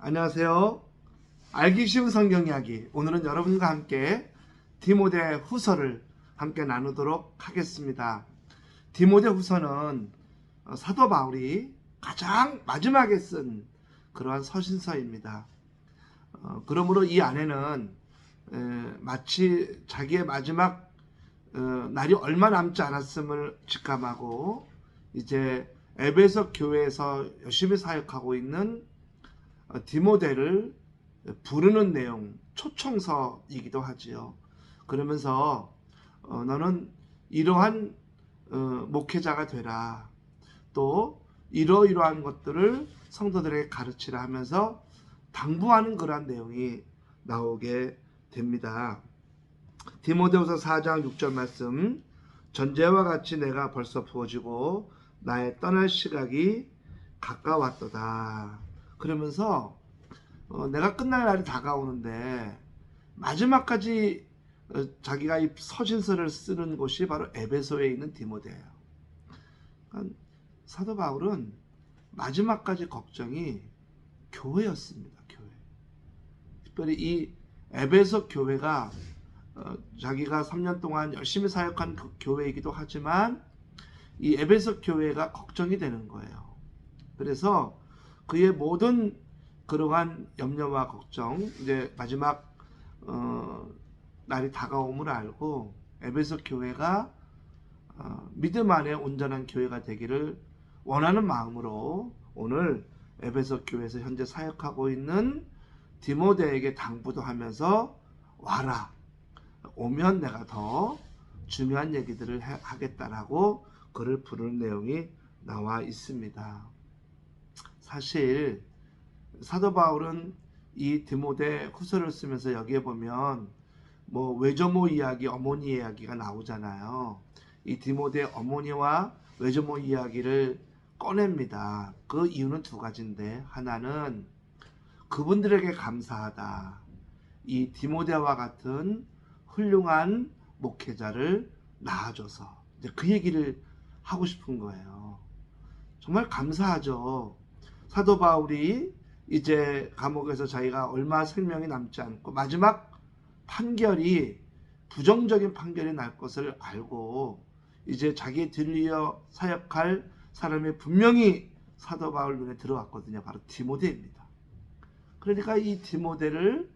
안녕하세요. 알기 쉬운 성경 이야기. 오늘은 여러분과 함께 디모데 후서를 함께 나누도록 하겠습니다. 디모데 후서는 사도 바울이 가장 마지막에 쓴 그러한 서신서입니다. 그러므로 이 안에는 마치 자기의 마지막 날이 얼마 남지 않았음을 직감하고 이제 에베소 교회에서 열심히 사역하고 있는 디모데를 부르는 내용, 초청서이기도 하지요. 그러면서 너는 이러한 목회자가 되라. 또 이러이러한 것들을 성도들에게 가르치라 하면서 당부하는 그러한 내용이 나오게 됩니다. 디모데후서 4장 6절 말씀, 전제와 같이 내가 벌써 부어지고 나의 떠날 시각이 가까웠도다. 그러면서 내가 끝날 날이 다가오는데 마지막까지 자기가 이 서신서를 쓰는 곳이 바로 에베소에 있는 디모데예요. 그러니까 사도 바울은 마지막까지 걱정이 교회였습니다. 교회. 특별히 이 에베소 교회가 자기가 3년 동안 열심히 사역한 그 교회이기도 하지만 이 에베소 교회가 걱정이 되는 거예요. 그래서 그의 모든 그러한 염려와 걱정, 이제 마지막 날이 다가옴을 알고 에베소 교회가 믿음 안에 온전한 교회가 되기를 원하는 마음으로 오늘 에베소 교회에서 현재 사역하고 있는 디모데에게 당부도 하면서 와라, 오면 내가 더 중요한 얘기들을 하겠다라고 그를 부르는 내용이 나와 있습니다. 사실 사도 바울은 이 디모데 후서를 쓰면서 여기에 보면 뭐 외조모 이야기, 어머니 이야기가 나오잖아요. 이 디모데 어머니와 외조모 이야기를 꺼냅니다. 그 이유는 두 가지인데, 하나는 그분들에게 감사하다. 이 디모데와 같은 훌륭한 목회자를 낳아줘서 이제 그 얘기를 하고 싶은 거예요. 정말 감사하죠. 사도 바울이 이제 감옥에서 자기가 얼마 생명이 남지 않고 마지막 판결이 부정적인 판결이 날 것을 알고 이제 자기의 뒤이어 사역할 사람이 분명히 사도 바울 눈에 들어왔거든요. 바로 디모데입니다. 그러니까 이 디모데를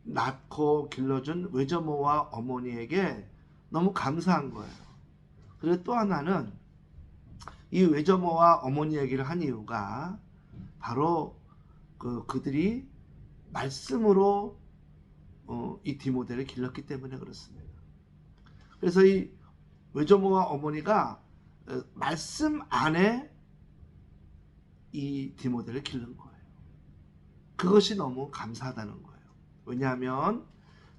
낳고 길러준 외조모와 어머니에게 너무 감사한 거예요. 그리고 또 하나는 이 외조모와 어머니 얘기를 한 이유가 바로 그들이 말씀으로 이 디모데를 길렀기 때문에 그렇습니다. 그래서 이 외조모와 어머니가 말씀 안에 이 디모데를 기른 거예요. 그것이 너무 감사하다는 거예요. 왜냐하면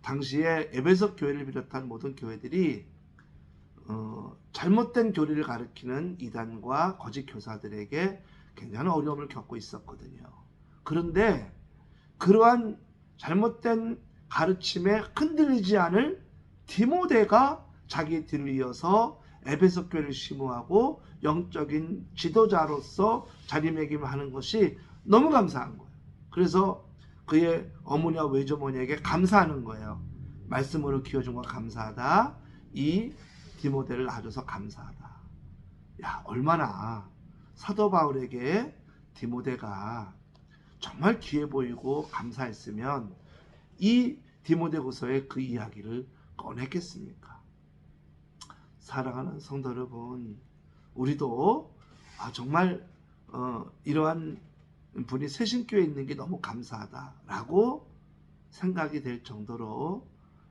당시에 에베소 교회를 비롯한 모든 교회들이 잘못된 교리를 가르치는 이단과 거짓 교사들에게 굉장한 어려움을 겪고 있었거든요. 그런데 그러한 잘못된 가르침에 흔들리지 않을 디모데가 자기 뒤를 이어서 에베소 교회를 심호하고 영적인 지도자로서 자리매김을 하는 것이 너무 감사한 거예요. 그래서 그의 어머니와 외조모니에게 감사하는 거예요. 말씀으로 키워준 거 감사하다. 이 디모데를 낳아줘서 감사하다. 야, 얼마나 사도 바울에게 디모데가 정말 귀해 보이고 감사했으면 이 디모데후서의 그 이야기를 꺼냈겠습니까? 사랑하는 성도 여러분, 우리도 정말 이러한 분이 새신교에 있는 게 너무 감사하다라고 생각이 될 정도로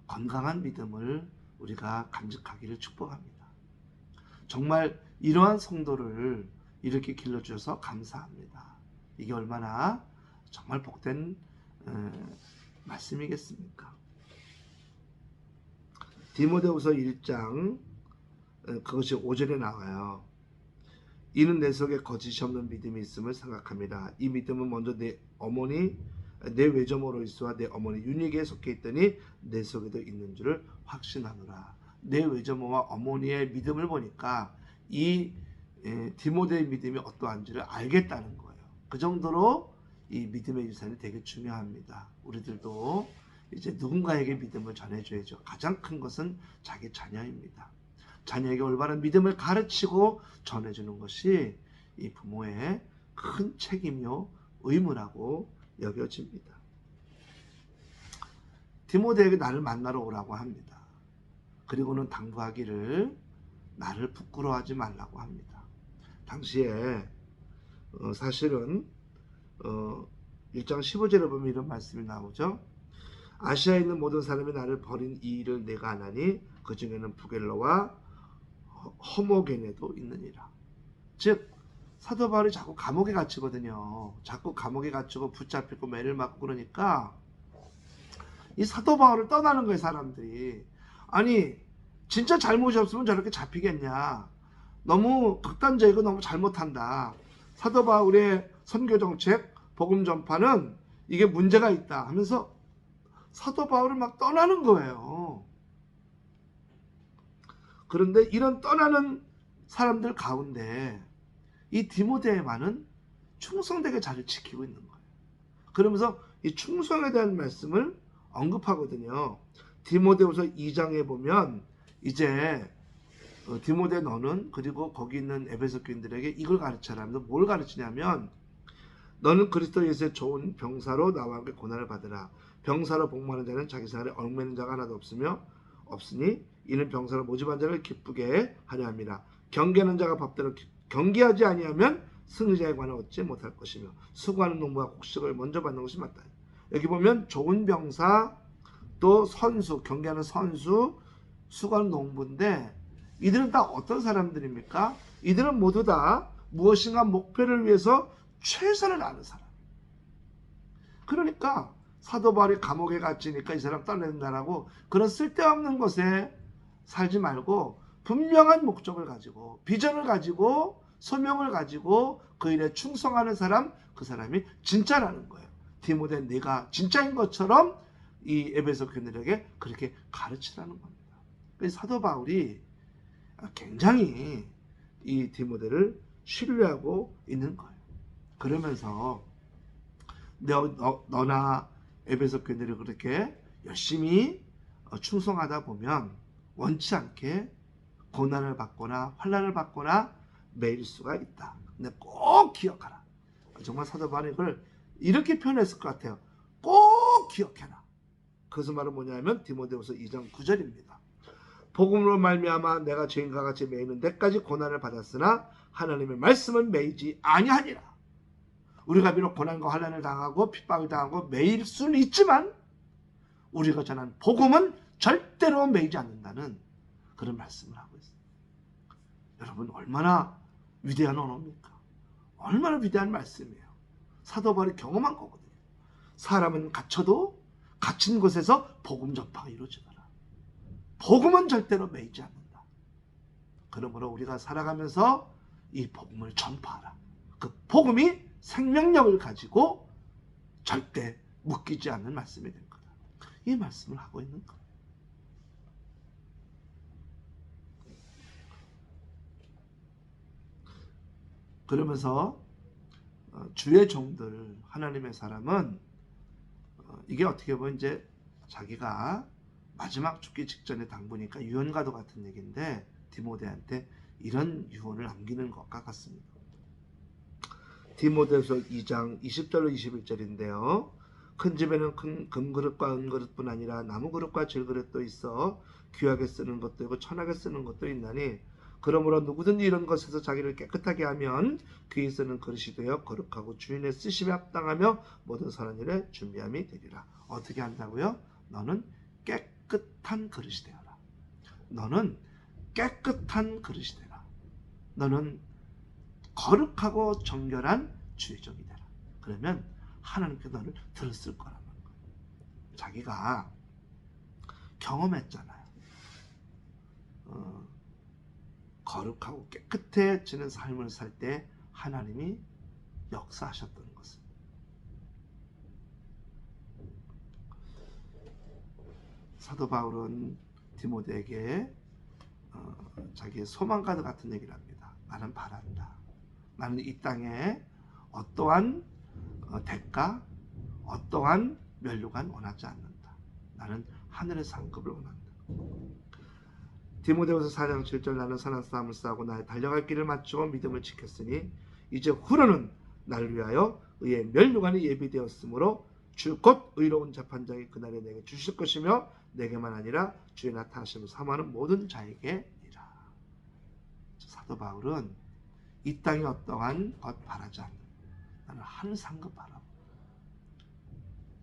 건강한 믿음을 우리가 간직하기를 축복합니다. 정말 이러한 성도를 이렇게 길러주셔서 감사합니다. 이게 얼마나 정말 복된 말씀이겠습니까? 디모데후서 1장 그것이 5절에 나와요. 이는 내 속에 거짓이 없는 믿음이 있음을 생각합니다. 이 믿음은 먼저 내 어머니 내 외조모로 이스와 내 어머니 유니게에 속해 있더니 내 속에도 있는 줄을 확신하노라. 내 외조모와 어머니의 믿음을 보니까 이 디모데의 믿음이 어떠한지를 알겠다는 거예요. 그 정도로 이 믿음의 유산이 되게 중요합니다. 우리들도 이제 누군가에게 믿음을 전해줘야죠. 가장 큰 것은 자기 자녀입니다. 자녀에게 올바른 믿음을 가르치고 전해주는 것이 이 부모의 큰 책임이요 의무라고 여겨집니다. 디모데에게 나를 만나러 오라고 합니다. 그리고는 당부하기를 나를 부끄러워하지 말라고 합니다. 당시에 사실은 1장 15절에 보면 이런 말씀이 나오죠. 아시아에 있는 모든 사람이 나를 버린 이 일을 내가 아나니 그 중에는 부겔러와 허모게네도 있느니라. 즉 사도 바울이 자꾸 감옥에 갇히거든요. 자꾸 감옥에 갇히고 붙잡히고 매를 맞고 그러니까 이 사도 바울을 떠나는 거예요. 사람들이. 아니 진짜 잘못이 없으면 저렇게 잡히겠냐. 너무 극단적이고 너무 잘못한다. 사도 바울의 선교 정책, 복음 전파는 이게 문제가 있다 하면서 사도 바울을 막 떠나는 거예요. 그런데 이런 떠나는 사람들 가운데 이 디모데만은 충성되게 자리를 지키고 있는 거예요. 그러면서 이 충성에 대한 말씀을 언급하거든요. 디모데후서 2장에 보면 이제 디모데 너는 그리고 거기 있는 에베소 교인들에게 이걸 가르쳐라. 뭘 가르치냐면 너는 그리스도 예수의 좋은 병사로 나와 함께 고난을 받으라. 병사로 복무하는 자는 자기 생활에 얽매이는 자가 하나도 없으니 이는 병사로 모집한 자를 기쁘게 하려 함이라. 경계하는 자가 법대로 경계하지 아니하면 승리자의 관을 얻지 못할 것이며 수고하는 농부가 곡식을 먼저 받는 것이 맞다. 여기 보면 좋은 병사 또 선수, 경계하는 선수, 수고하는 농부인데 이들은 다 어떤 사람들입니까? 이들은 모두 다 무엇인가 목표를 위해서 최선을 다하는 사람. 그러니까 사도 바울이 감옥에 갇히니까 이 사람 떠낸다라고 그런 쓸데없는 것에 살지 말고 분명한 목적을 가지고 비전을 가지고 소명을 가지고 그 일에 충성하는 사람, 그 사람이 진짜라는 거예요. 디모데 네가 진짜인 것처럼 이 에베소 교인들에게 그렇게 가르치라는 겁니다. 그래서 사도 바울이 굉장히 이 디모데를 신뢰하고 있는 거예요. 그러면서 너나 에베소 교인들이 그렇게 열심히 충성하다 보면 원치 않게 고난을 받거나 환난을 받거나 매일 수가 있다. 근데 꼭 기억하라. 정말 사도 바울이 이걸 이렇게 표현했을 것 같아요. 꼭 기억해라. 그것은 바로 뭐냐면 디모데후서 2장 9절입니다. 복음으로 말미암아 내가 죄인과 같이 매이는 데까지 고난을 받았으나 하나님의 말씀은 매이지 아니하니라. 우리가 비록 고난과 환난을 당하고 핍박을 당하고 매일 수는 있지만 우리가 전한 복음은 절대로 매이지 않는다는 그런 말씀을 하고 있습니다. 여러분 얼마나 위대한 언어입니까? 얼마나 위대한 말씀이에요. 사도 바울이 경험한 거거든요. 사람은 갇혀도 갇힌 곳에서 복음 전파가 이루어지더라. 복음은 절대로 매이지 않는다. 그러므로 우리가 살아가면서 이 복음을 전파하라. 그 복음이 생명력을 가지고 절대 묶이지 않는 말씀이 된 거다. 이 말씀을 하고 있는 거예요. 그러면서 주의 종들, 하나님의 사람은 이게 어떻게 보면 이제 자기가 마지막 죽기 직전에 당부니까 유언과도 같은 얘기인데 디모데한테 이런 유언을 남기는 것과 같습니다. 디모데서 2장 20절로 21절인데요. 큰 집에는 큰 금그릇과 은그릇뿐 아니라 나무그릇과 질그릇도 있어 귀하게 쓰는 것도 있고 천하게 쓰는 것도 있나니 그러므로 누구든지 이런 것에서 자기를 깨끗하게 하면 귀히 쓰는 그릇이 되어 거룩하고 주인의 쓰심에 합당하며 모든 선한 일에 준비함이 되리라. 어떻게 한다고요? 너는 깨끗한 그릇이 되어라. 너는 깨끗한 그릇이 되라. 너는 거룩하고 정결한 주의종이 되라. 그러면 하나님께서 너를 들었을 거라는 거예요. 자기가 경험했잖아요. 거룩하고 깨끗해지는 삶을 살 때 하나님이 역사하셨던 것을. 사도 바울은 디모데에게 자기의 소망과도 같은 얘기를 합니다. 나는 바란다. 나는 이 땅에 어떠한 대가, 어떠한 면류관 원하지 않는다. 나는 하늘의 상급을 원한다. 디모데후서 4장 7절 나는 선한 싸움을 싸우고 나의 달려갈 길을 마치고 믿음을 지켰으니 이제 후로는 나를 위하여 의의 면류관이 예비되었으므로 주 곧 의로운 재판장이 그날에 내게 주실 것이며 내게만 아니라 주의 나타나심을 사모하는 모든 자에게니라. 사도 바울은 이 땅이 어떠한 것 바라지 않는다. 나는 하늘 상급 바라고.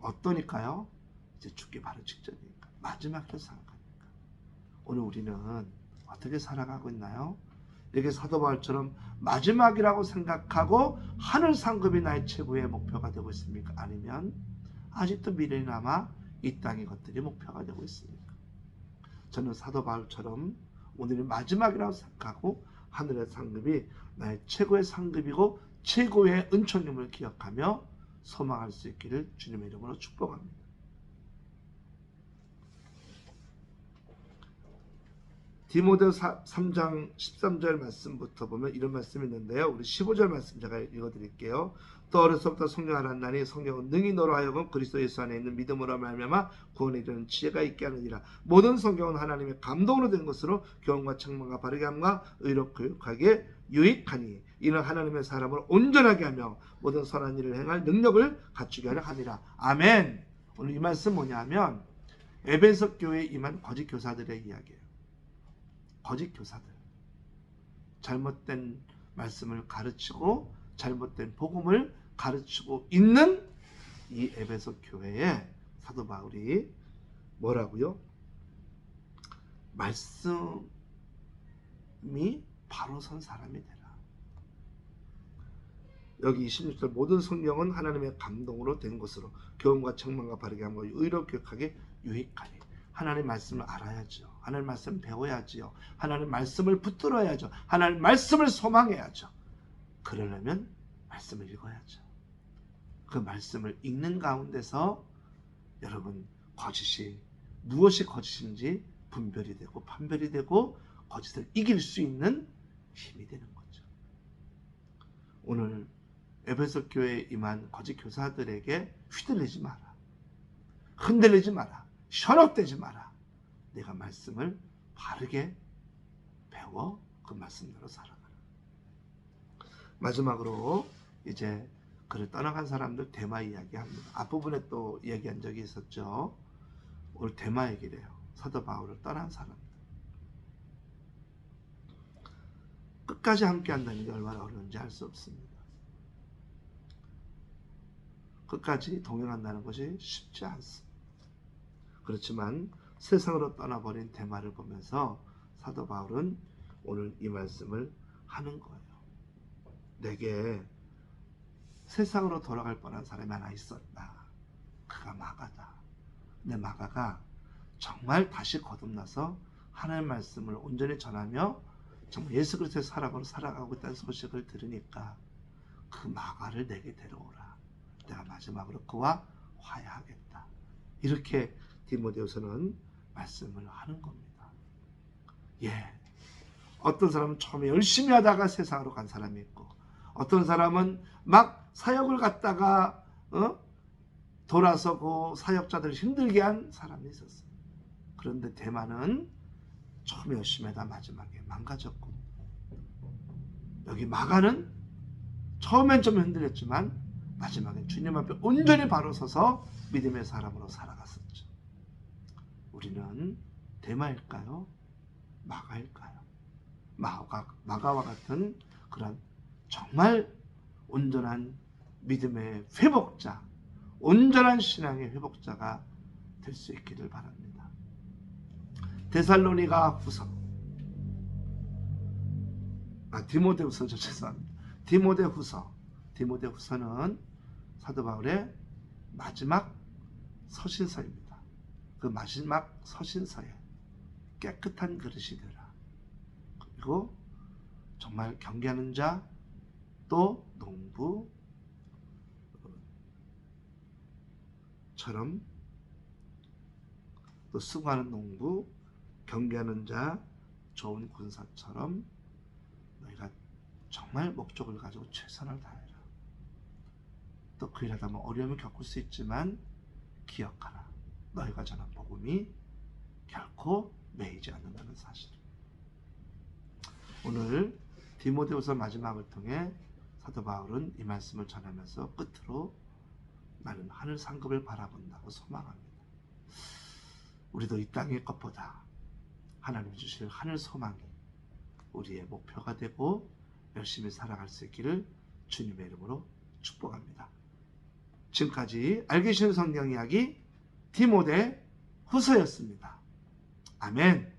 어떠니까요? 이제 죽기 바로 직전이니까. 마지막으로 생각하니까. 오늘 우리는 어떻게 살아가고 있나요? 이렇게 사도 바울처럼 마지막이라고 생각하고 하늘 상급이 나의 최고의 목표가 되고 있습니까? 아니면 아직도 미래에 남아 이 땅의 것들이 목표가 되고 있습니까? 저는 사도 바울처럼 오늘이 마지막이라고 생각하고 하늘의 상급이 나의 최고의 상급이고 최고의 은총임을 기억하며 소망할 수 있기를 주님의 이름으로 축복합니다. 디모데후서 3장 13절 말씀부터 보면 이런 말씀이 있는데요. 우리 15절 말씀 제가 읽어드릴게요. 또 어려서부터 성경을 알았나니 성경은 능히 너로 하여금 그리스도 예수 안에 있는 믿음으로 말미암아 구원에 이르는 지혜가 있게 하느니라. 모든 성경은 하나님의 감동으로 된 것으로 교훈과 책망과 바르게 함과 의롭고 교육하기에 유익하니 이는 하나님의 사람을 온전하게 하며 모든 선한 일을 행할 능력을 갖추게 하려 함이라. 아멘. 오늘 이 말씀 뭐냐면 에베소 교회에 임한 거짓 교사들의 이야기예요. 거짓 교사들, 잘못된 말씀을 가르치고 잘못된 복음을 가르치고 있는 이 에베소 교회에 사도 바울이 뭐라고요? 말씀이 바로 선 사람이 되라. 여기 26절 모든 성경은 하나님의 감동으로 된 것으로 교훈과 책망과 바르게 함과 의롭게 교육하게 유익하니. 하나님 말씀을 알아야죠. 하나님 말씀 배워야지요. 하나님 말씀을 붙들어야죠. 하나님 말씀을 소망해야죠. 그러려면 말씀을 읽어야죠. 그 말씀을 읽는 가운데서 여러분 거짓이 무엇이 거짓인지 분별이 되고 판별이 되고 거짓을 이길 수 있는 힘이 되는 거죠. 오늘 에베소 교회에 임한 거짓 교사들에게 휘둘리지 마라. 흔들리지 마라. 현혹되지 마라. 내가 말씀을 바르게 배워 그 말씀대로 살아가라. 마지막으로 이제 그를 떠나간 사람들 데마 이야기합니다. 앞부분에 또 이야기한 적이 있었죠. 오늘 데마 얘기를 해요. 사도 바울을 떠난 사람들. 끝까지 함께 한다는 게 얼마나 어려운지 알 수 없습니다. 끝까지 동행한다는 것이 쉽지 않습니다. 그렇지만 세상으로 떠나버린 데마를 보면서 사도 바울은 오늘 이 말씀을 하는 거예요. 내게 세상으로 돌아갈 뻔한 사람이 하나 있었다. 그가 마가다. 근데 마가가 정말 다시 거듭나서 하나님의 말씀을 온전히 전하며 정말 예수 그리스도의 사람으로 살아가고 있다는 소식을 들으니까 그 마가를 내게 데려오라. 내가 마지막으로 그와 화해하겠다. 이렇게 디모데후서는 말씀을 하는 겁니다. 예, 어떤 사람은 처음에 열심히 하다가 세상으로 간 사람이 있고 어떤 사람은 막 사역을 갖다가 돌아서고 사역자들을 힘들게 한 사람이 있었어요. 그런데 데마는 처음에 열심히 하다 마지막에 망가졌고 여기 마가는 처음엔 좀 흔들렸지만 마지막에 주님 앞에 온전히 바로 서서 믿음의 사람으로 살아갔었죠. 우리는 데마일까요? 마가일까요? 마가와 같은 그런 정말 온전한 믿음의 회복자, 온전한 신앙의 회복자가 될 수 있기를 바랍니다. 데살로니가 후서, 디모데후서죠. 죄송합니다. 디모데후서는 사도 바울의 마지막 서신서입니다. 그 마지막 서신서에 깨끗한 그릇이 되라. 그리고 정말 경계하는 자, 또 농부처럼 또 수고하는 농부, 경계하는 자, 좋은 군사처럼 너희가 정말 목적을 가지고 최선을 다해라. 또 또 그 일하다 보면 어려움을 겪을 수 있지만 기억하라. 너희가 전한 복음이 결코 매이지 않는다는 사실. 오늘 디모데후서 마지막을 통해 사도 바울은 이 말씀을 전하면서 끝으로 나는 하늘 상급을 바라본다고 소망합니다. 우리도 이 땅의 것보다 하나님 주실 하늘 소망이 우리의 목표가 되고 열심히 살아갈 수 있기를 주님의 이름으로 축복합니다. 지금까지 알기 쉬운 성경 이야기 디모데 후서였습니다. 아멘.